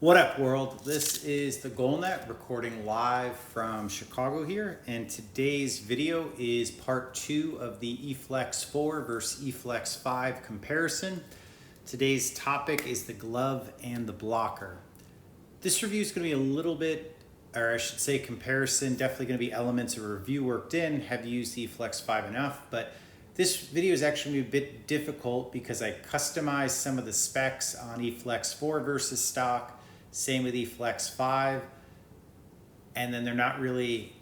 What up, world? This is the GoalNet recording live from Chicago here, and today's video is part 2 of the EFlex 4 versus EFlex 5 comparison. Today's topic is the glove and the blocker. This review is going to be a little bit, or I should say comparison, definitely going to be elements of review worked in. Have used the EFlex 5 enough, but this video is actually a bit difficult because I customized some of the specs on EFlex 4 versus stock. Same with EFlex 5, and then they're not really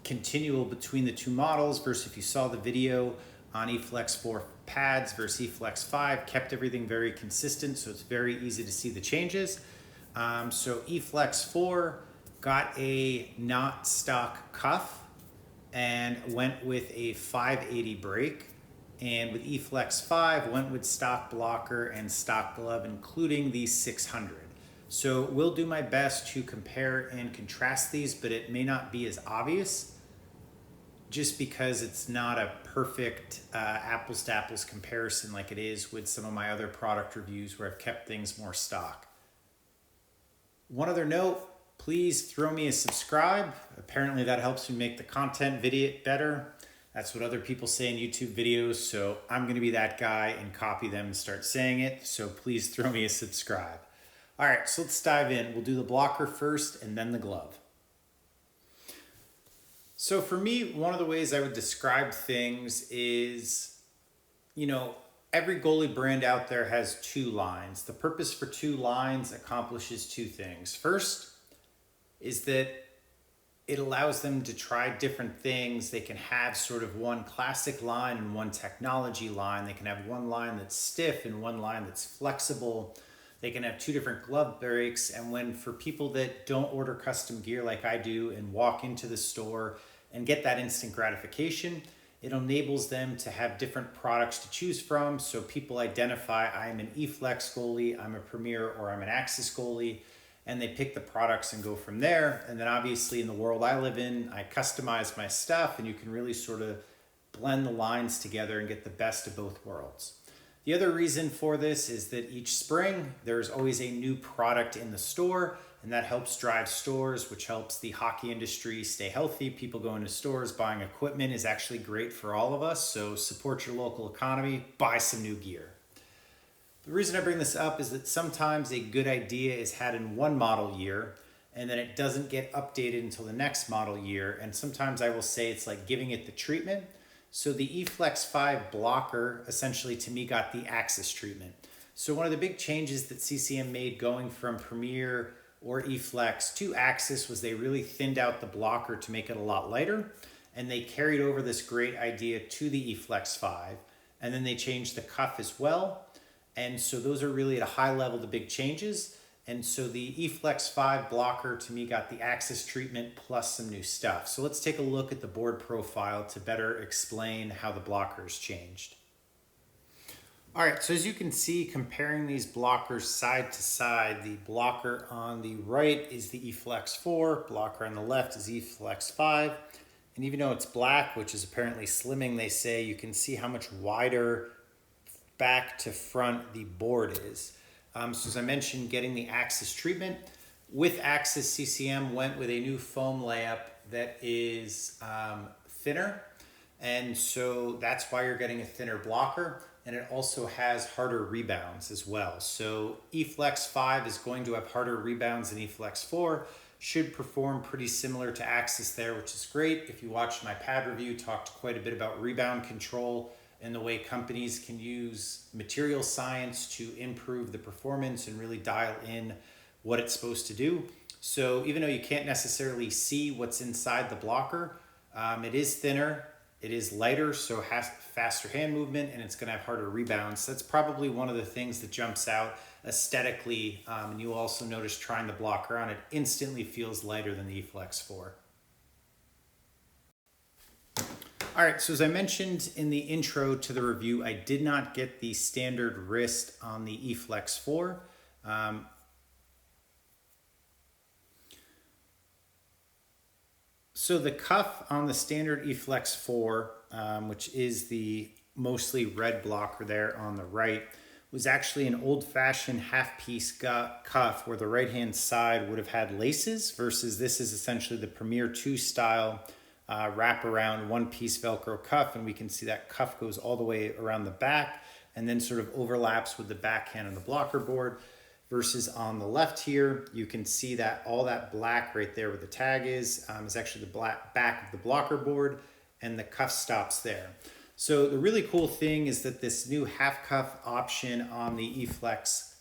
continual between the two models versus if you saw the video on EFlex 4 pads versus EFlex 5, kept everything very consistent, so it's very easy to see the changes. So EFlex 4 got a not stock cuff and went with a 580 brake. And with EFlex 5, went with stock blocker and stock glove, including the 600. So we'll do my best to compare and contrast these, but it may not be as obvious just because it's not a perfect apples to apples comparison like it is with some of my other product reviews where I've kept things more stock. One other note, please throw me a subscribe. Apparently that helps me make the content video better. That's what other people say in YouTube videos, so I'm gonna be that guy and copy them and start saying it, so please throw me a subscribe. All right, so let's dive in. We'll do the blocker first and then the glove. So for me, one of the ways I would describe things is, every goalie brand out there has two lines. The purpose for two lines accomplishes two things. First is that it allows them to try different things. They can have sort of one classic line and one technology line. They can have one line that's stiff and one line that's flexible. They can have two different glove breaks, and for people that don't order custom gear like I do and walk into the store and get that instant gratification, it enables them to have different products to choose from. So people identify, I'm an EFlex goalie, I'm a Premier, or I'm an Axis goalie, and they pick the products and go from there. And then obviously in the world I live in, I customize my stuff, and you can really sort of blend the lines together and get the best of both worlds. The other reason for this is that each spring, there's always a new product in the store, and that helps drive stores, which helps the hockey industry stay healthy. People going to stores, buying equipment is actually great for all of us, so support your local economy, buy some new gear. The reason I bring this up is that sometimes a good idea is had in one model year, and then it doesn't get updated until the next model year, and sometimes I will say it's like giving it the treatment. So the EFlex 5 blocker essentially to me got the Axis treatment. So one of the big changes that CCM made going from Premier or EFlex to Axis was they really thinned out the blocker to make it a lot lighter, and they carried over this great idea to the EFlex 5, and then they changed the cuff as well. And so those are really at a high level the big changes. And so the EFlex 5 blocker to me got the Axis treatment plus some new stuff. So let's take a look at the board profile to better explain how the blockers changed. All right, so as you can see, comparing these blockers side to side, the blocker on the right is the EFlex 4, blocker on the left is EFlex 5. And even though it's black, which is apparently slimming, they say, you can see how much wider back to front the board is. So as I mentioned, getting the Axis treatment. With Axis, CCM went with a new foam layup that is thinner. And so that's why you're getting a thinner blocker. And it also has harder rebounds as well. So EFlex 5 is going to have harder rebounds than EFlex 4. Should perform pretty similar to Axis there, which is great. If you watched my pad review, talked quite a bit about rebound control and the way companies can use material science to improve the performance and really dial in what it's supposed to do. So even though you can't necessarily see what's inside the blocker, it is thinner, it is lighter, so has faster hand movement, and it's gonna have harder rebounds. So that's probably one of the things that jumps out aesthetically, and you'll also notice trying the blocker on, it instantly feels lighter than the EFlex 4. All right, so as I mentioned in the intro to the review, I did not get the standard wrist on the EFlex 4. So the cuff on the standard EFlex 4, which is the mostly red blocker there on the right, was actually an old-fashioned half-piece cuff where the right-hand side would have had laces versus this is essentially the Premier 2 style wrap-around one-piece Velcro cuff, and we can see that cuff goes all the way around the back and then sort of overlaps with the backhand of the blocker board. Versus on the left here, you can see that all that black right there where the tag is actually the black back of the blocker board, and the cuff stops there. So the really cool thing is that this new half cuff option on the EFlex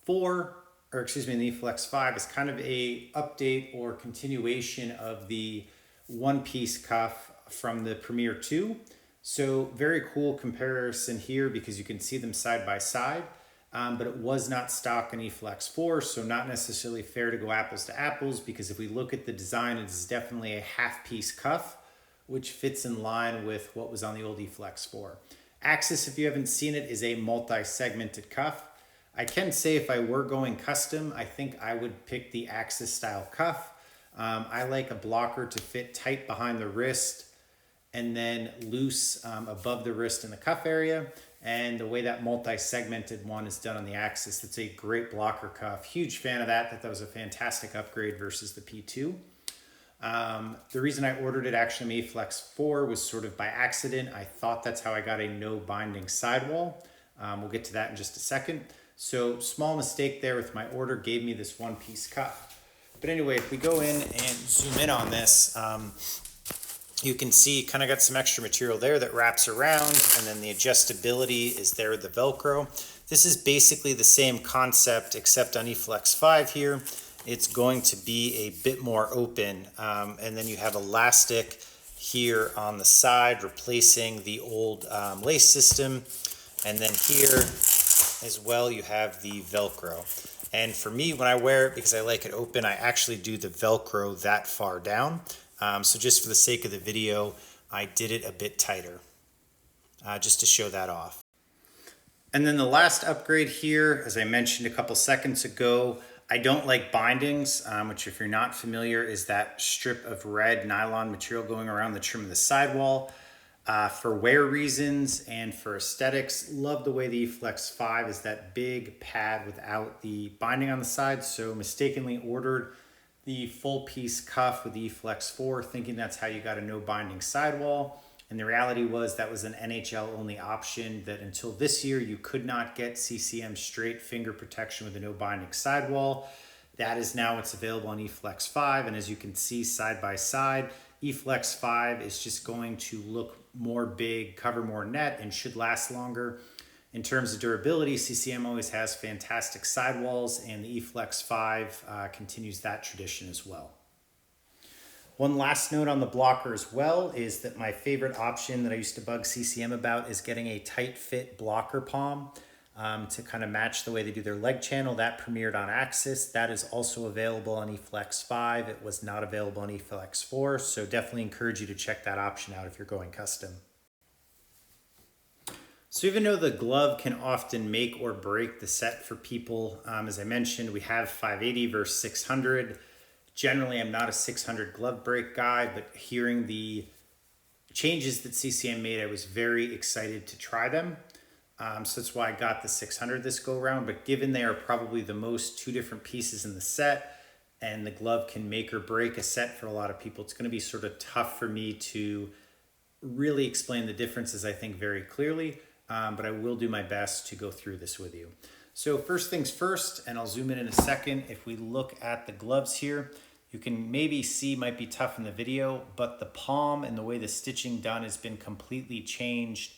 4, or excuse me, the EFlex 5 is kind of a update or continuation of the one-piece cuff from the Premier 2. So very cool comparison here because you can see them side by side, but it was not stock in EFlex 4, so not necessarily fair to go apples to apples because if we look at the design, it is definitely a half-piece cuff, which fits in line with what was on the old EFlex 4. Axis, if you haven't seen it, is a multi-segmented cuff. I can say if I were going custom, I think I would pick the Axis style cuff. I like a blocker to fit tight behind the wrist and then loose above the wrist in the cuff area. And the way that multi-segmented one is done on the Axis, that's a great blocker cuff. Huge fan of that. That was a fantastic upgrade versus the P2. The reason I ordered it actually in EFlex 4 was sort of by accident. I thought that's how I got a no binding sidewall. We'll get to that in just a second. So small mistake there with my order, gave me this one-piece cuff. But anyway, if we go in and zoom in on this, you can see kind of got some extra material there that wraps around, and then the adjustability is there with the Velcro. This is basically the same concept except on EFlex 5 here. It's going to be a bit more open, and then you have elastic here on the side replacing the old lace system, and then here as well you have the Velcro. And for me, when I wear it, because I like it open, I actually do the Velcro that far down. So just for the sake of the video, I did it a bit tighter, just to show that off. And then the last upgrade here, as I mentioned a couple seconds ago, I don't like bindings, which if you're not familiar is that strip of red nylon material going around the trim of the sidewall. For wear reasons and for aesthetics, love the way the EFlex 5 is that big pad without the binding on the side. So mistakenly ordered the full piece cuff with the EFlex 4, thinking that's how you got a no binding sidewall. And the reality was that was an NHL only option that until this year, you could not get CCM straight finger protection with a no binding sidewall. That is now what's available on EFlex 5. And as you can see side by side, EFlex 5 is just going to look more big, cover more net, and should last longer. In terms of durability, CCM always has fantastic sidewalls, and the EFlex 5 continues that tradition as well. One last note on the blocker as well is that my favorite option that I used to bug CCM about is getting a tight fit blocker palm to kind of match the way they do their leg channel. That premiered on Axis. That is also available on EFlex 5. It was not available on EFlex 4, so definitely encourage you to check that option out if you're going custom. So even though the glove can often make or break the set for people, as I mentioned, we have 580 versus 600. Generally, I'm not a 600 glove break guy, but hearing the changes that CCM made, I was very excited to try them. So that's why I got the 600 this go around. But given they are probably the most two different pieces in the set, and the glove can make or break a set for a lot of people, it's going to be sort of tough for me to really explain the differences, I think, very clearly. But I will do my best to go through this with you. So first things first, and I'll zoom in a second. If we look at the gloves here, you can maybe see, might be tough in the video, but the palm and the way the stitching done has been completely changed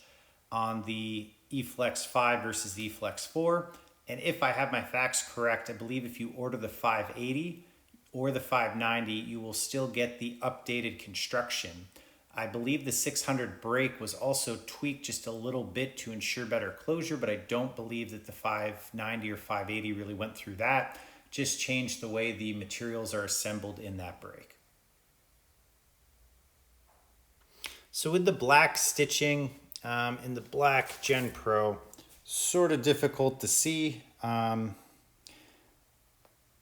on the EFlex 5 versus the EFlex 4. And if I have my facts correct, I believe if you order the 580 or the 590, you will still get the updated construction. I believe the 600 break was also tweaked just a little bit to ensure better closure, but I don't believe that the 590 or 580 really went through that. Just changed the way the materials are assembled in that break. So with the black stitching in the black Gen Pro, sort of difficult to see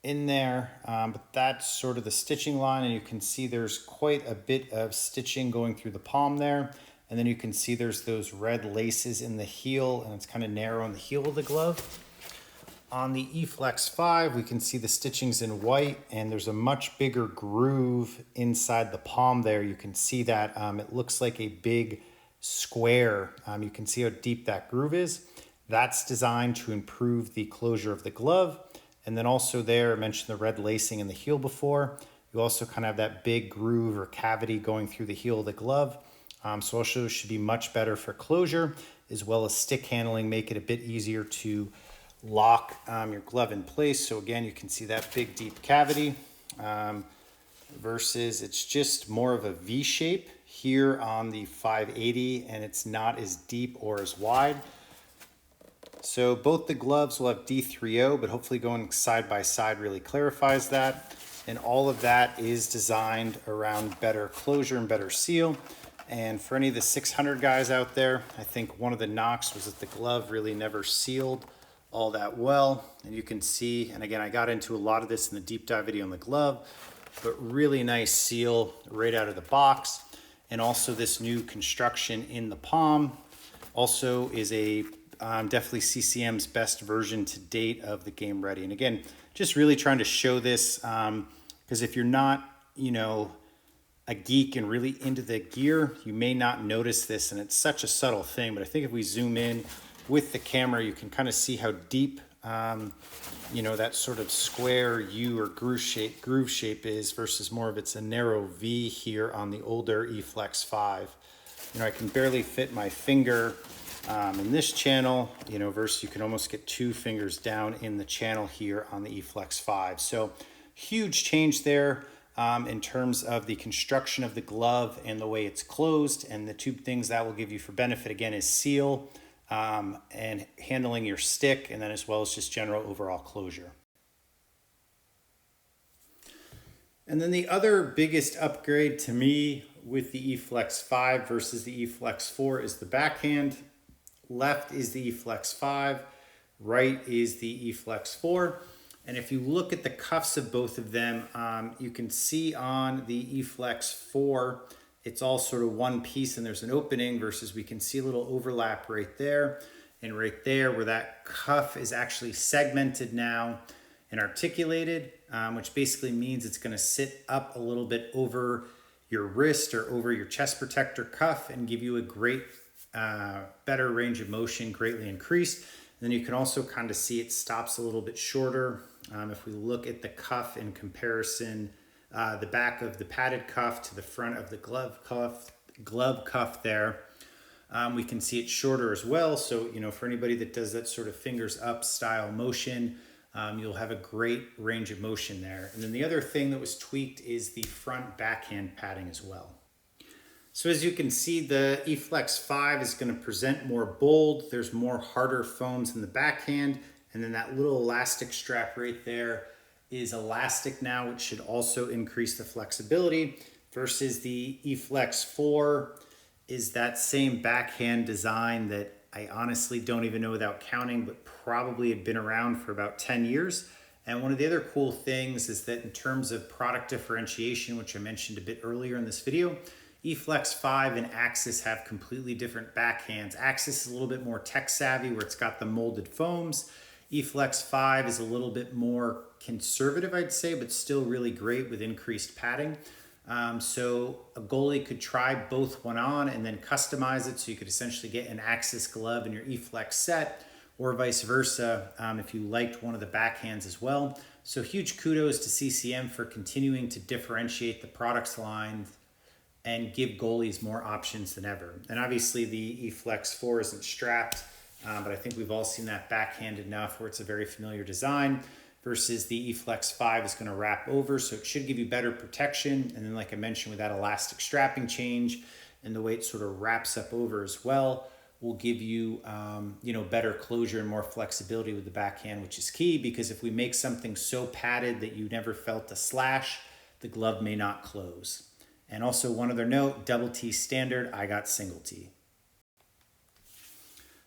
in there, but that's sort of the stitching line, and you can see there's quite a bit of stitching going through the palm there. And then you can see there's those red laces in the heel, and it's kind of narrow on the heel of the glove. On the EFlex 5, we can see the stitching's in white, and there's a much bigger groove inside the palm there. You can see that it looks like a big square. You can see how deep that groove is. That's designed to improve the closure of the glove. And then also there, I mentioned the red lacing in the heel before. You also kind of have that big groove or cavity going through the heel of the glove. So also should be much better for closure, as well as stick handling, make it a bit easier to lock your glove in place. So again, you can see that big deep cavity versus it's just more of a V shape here on the 580, and it's not as deep or as wide. So both the gloves will have D3O, but hopefully going side by side really clarifies that. And all of that is designed around better closure and better seal. And for any of the 600 guys out there, I think one of the knocks was that the glove really never sealed all that well. And you can see, and again, I got into a lot of this in the deep dive video on the glove, but really nice seal right out of the box. And also this new construction in the palm also is a definitely CCM's best version to date of the Game Ready. And again, just really trying to show this because if you're not, a geek and really into the gear, you may not notice this, and it's such a subtle thing. But I think if we zoom in with the camera, you can kind of see how deep, that sort of square U or groove shape is versus more of it's a narrow V here on the older EFlex 5. I can barely fit my finger in this channel, versus you can almost get 2 fingers down in the channel here on the EFlex 5. So huge change there in terms of the construction of the glove and the way it's closed. And the 2 things that will give you for benefit, again, is seal and handling your stick, and then as well as just general overall closure. And then the other biggest upgrade to me with the EFlex 5 versus the EFlex 4 is the backhand. Left is the EFlex 5, right is the EFlex 4. And if you look at the cuffs of both of them, you can see on the EFlex 4, it's all sort of one piece and there's an opening, versus we can see a little overlap right there and right there where that cuff is actually segmented now and articulated, which basically means it's going to sit up a little bit over your wrist or over your chest protector cuff and give you a great better range of motion, greatly increased. And then you can also kind of see it stops a little bit shorter. If we look at the cuff in comparison, the back of the padded cuff to the front of the glove cuff there, we can see it shorter as well. So, for anybody that does that sort of fingers up style motion, you'll have a great range of motion there. And then the other thing that was tweaked is the front backhand padding as well. So as you can see, the EFlex 5 is going to present more bold. There's more harder foams in the backhand. And then that little elastic strap right there is elastic now, which should also increase the flexibility, versus the EFlex 4 is that same backhand design that I honestly don't even know without counting, but probably had been around for about 10 years. And one of the other cool things is that in terms of product differentiation, which I mentioned a bit earlier in this video, EFlex 5 and Axis have completely different backhands. Axis is a little bit more tech savvy where it's got the molded foams. EFlex 5 is a little bit more conservative, I'd say, but still really great with increased padding. So a goalie could try both one on and then customize it. So you could essentially get an Axis glove in your EFlex set, or vice versa if you liked one of the backhands as well. So huge kudos to CCM for continuing to differentiate the products line and give goalies more options than ever. And obviously the EFlex 4 isn't strapped, but I think we've all seen that backhand enough where it's a very familiar design, versus the EFlex 5 is going to wrap over, so it should give you better protection. And then like I mentioned, with that elastic strapping change and the way it sort of wraps up over as well, will give you better closure and more flexibility with the backhand, which is key, because if we make something so padded that you never felt a slash, the glove may not close. And also one other note, double T standard, I got single T.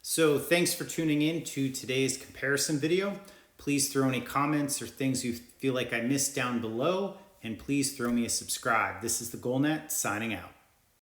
So thanks for tuning in to today's comparison video. Please throw any comments or things you feel like I missed down below, and please throw me a subscribe. This is the GoalNet signing out.